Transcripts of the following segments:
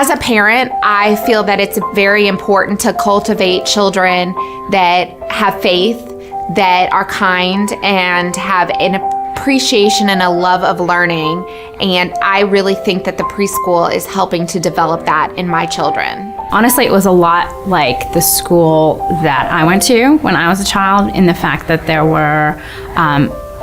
As a parent, I feel that it's very important to cultivate children that have faith, that are kind, and have an appreciation and a love of learning. And I really think that the preschool is helping to develop that in my children. Honestly, it was a lot like the school that I went to when I was a child, in the fact that there were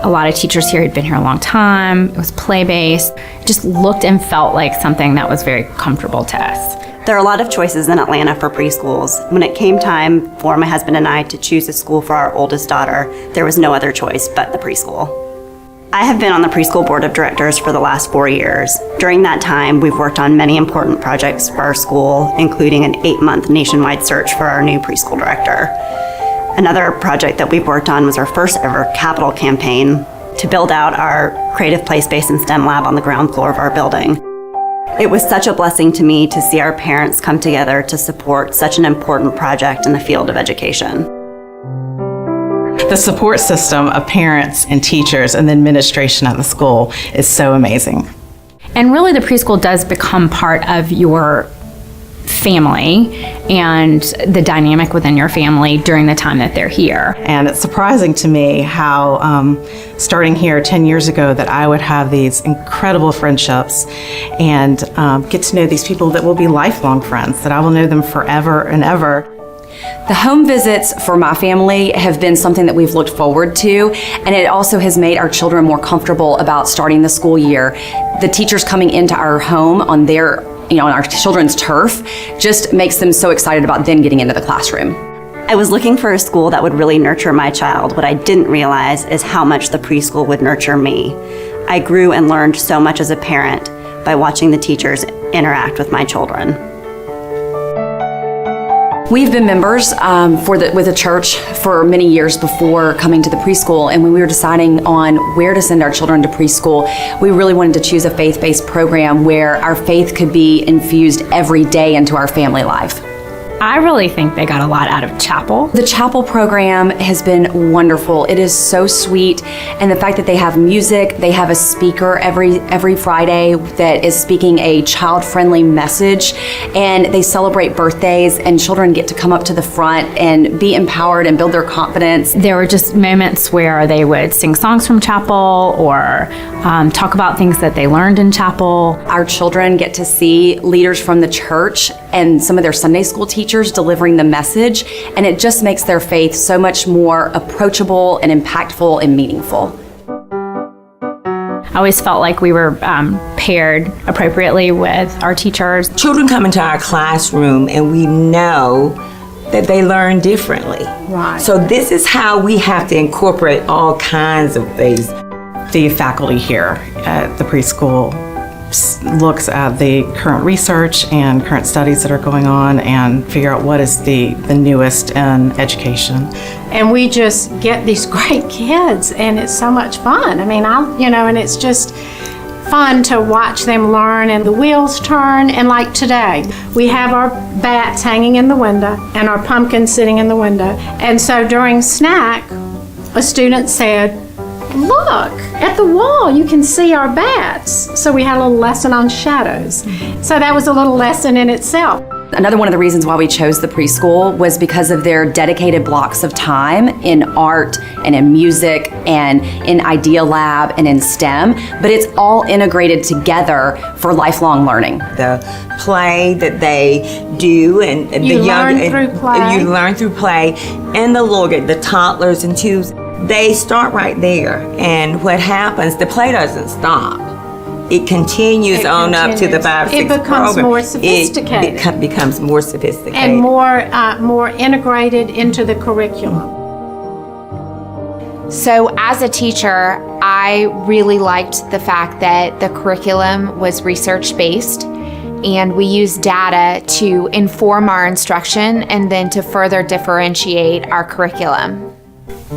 a lot of teachers here who'd been here a long time. It was play-based. It just looked and felt like something that was very comfortable to us. There are a lot of choices in Atlanta for preschools. When it came time for my husband and I to choose a school for our oldest daughter, there was no other choice but the preschool. I have been on the preschool board of directors for the last 4 years. During that time, we've worked on many important projects for our school, including an 8-month nationwide search for our new preschool director. Another project that we've worked on was our first ever capital campaign to build out our creative play space and STEM lab on the ground floor of our building. It was such a blessing to me to see our parents come together to support such an important project in the field of education. The support system of parents and teachers and the administration at the school is so amazing. And really, the preschool does become part of your family and the dynamic within your family during the time that they're here. And it's surprising to me how starting here 10 years ago that I would have these incredible friendships and get to know these people that will be lifelong friends, that I will know them forever and ever. The home visits for my family have been something that we've looked forward to, and it also has made our children more comfortable about starting the school year. The teachers coming into our home on on our children's turf just makes them so excited about then getting into the classroom. I was looking for a school that would really nurture my child. What I didn't realize is how much the preschool would nurture me. I grew and learned so much as a parent by watching the teachers interact with my children. We've been members with the church for many years before coming to the preschool, and when we were deciding on where to send our children to preschool, we really wanted to choose a faith-based program where our faith could be infused every day into our family life. I really think they got a lot out of chapel. The chapel program has been wonderful. It is so sweet, and the fact that they have music, they have a speaker every Friday that is speaking a child-friendly message, and they celebrate birthdays, and children get to come up to the front and be empowered and build their confidence. There were just moments where they would sing songs from chapel or talk about things that they learned in chapel. Our children get to see leaders from the church and some of their Sunday school teachers delivering the message, and it just makes their faith so much more approachable and impactful and meaningful. I always felt like we were paired appropriately with our teachers. Children come into our classroom and we know that they learn differently. Right. So this is how we have to incorporate all kinds of things. The faculty here at the preschool looks at the current research and current studies that are going on and figure out what is the newest in education. And we just get these great kids, and it's so much fun. I mean, and it's just fun to watch them learn and the wheels turn. And like today, we have our bats hanging in the window and our pumpkins sitting in the window. And so during snack, a student said, "Look, at the wall, you can see our bats." So we had a little lesson on shadows. So that was a little lesson in itself. Another one of the reasons why we chose the preschool was because of their dedicated blocks of time in art and in music and in Idea Lab and in STEM, but it's all integrated together for lifelong learning. The play that they do and You learn through play, and the toddlers and twos, they start right there. And what happens, the play doesn't stop. It continues on up to the 5-6 It becomes program. more sophisticated. It becomes more sophisticated. And more integrated into the curriculum. So as a teacher, I really liked the fact that the curriculum was research-based, and we use data to inform our instruction and then to further differentiate our curriculum.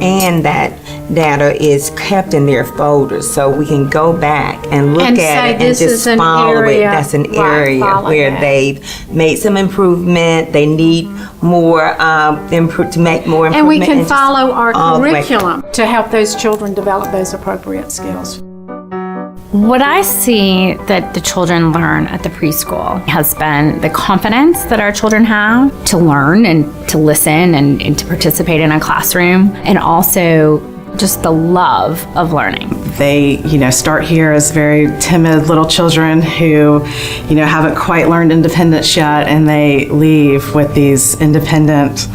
And that data is kept in their folders, so we can go back and look And at say, it and this just is an follow area, it. That's an right, area follow where that. they've made some improvement. They need more to make more improvement. And we can just follow our all the way. curriculum to help those children develop those appropriate skills. What I see that the children learn at the preschool has been the confidence that our children have to learn and to listen and to participate in a classroom, and also just the love of learning. They, start here as very timid little children who, haven't quite learned independence yet, and they leave with these independent,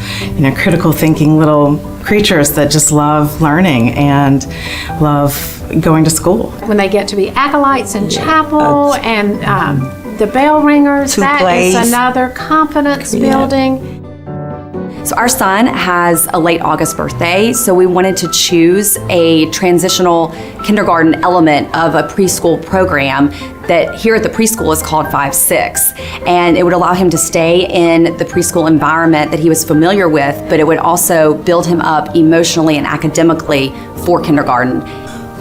critical thinking little creatures that just love learning and love going to school. When they get to be acolytes in chapel and the bell ringers, that is another confidence building. So our son has a late August birthday, so we wanted to choose a transitional kindergarten element of a preschool program that here at the preschool is called 5-6. And it would allow him to stay in the preschool environment that he was familiar with, but it would also build him up emotionally and academically for kindergarten.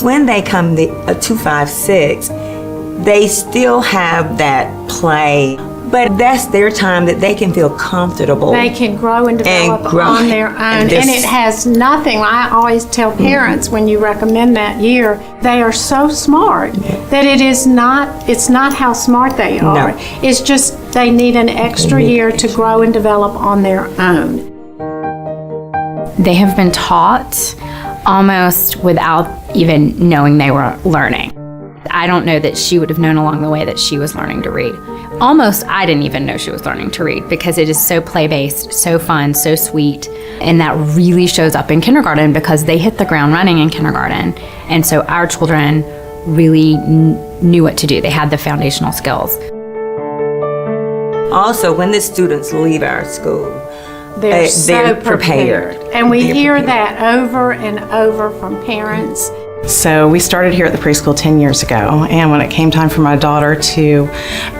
When they come to 5-6, they still have that play, but that's their time that they can feel comfortable. They can grow and develop on their own. And it has nothing, I always tell parents when you recommend that year, they are so smart that it's not how smart they are. No. It's just they need an extra year to grow and develop on their own. They have been taught almost without even knowing they were learning. I don't know that she would have known along the way that she was learning to read. Almost, I didn't even know she was learning to read because it is so play-based, so fun, so sweet. And that really shows up in kindergarten because they hit the ground running in kindergarten. And so our children really knew what to do. They had the foundational skills. Also, when the students leave our school, They're so prepared. And we hear that over and over from parents. So we started here at the preschool 10 years ago, and when it came time for my daughter to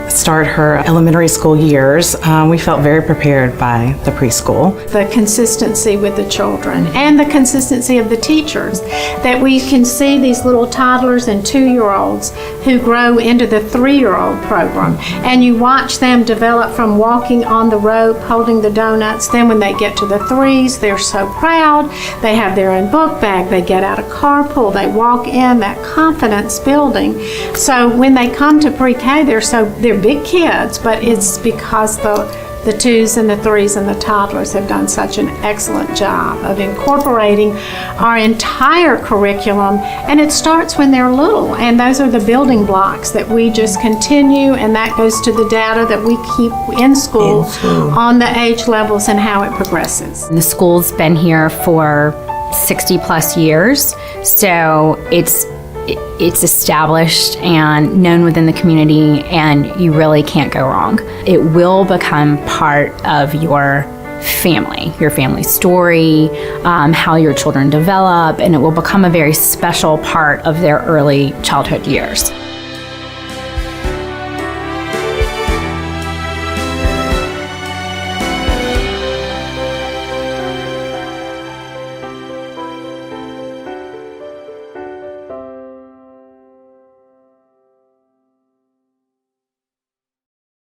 start her elementary school years, we felt very prepared by the preschool. The consistency with the children and the consistency of the teachers, that we can see these little toddlers and 2-year-olds who grow into the 3-year-old program, and you watch them develop from walking on the rope, holding the donuts. Then when they get to the 3s, they're so proud. They have their own book bag. They get out of carpool. They walk in, that confidence building. So when they come to pre-K, they're big kids, but it's because the 2s and the 3s and the toddlers have done such an excellent job of incorporating our entire curriculum, and it starts when they're little, and those are the building blocks that we just continue, and that goes to the data that we keep in school on the age levels and how it progresses. The school's been here for 60 plus years, so it's established and known within the community, and you really can't go wrong. It will become part of your family story, how your children develop, and it will become a very special part of their early childhood years.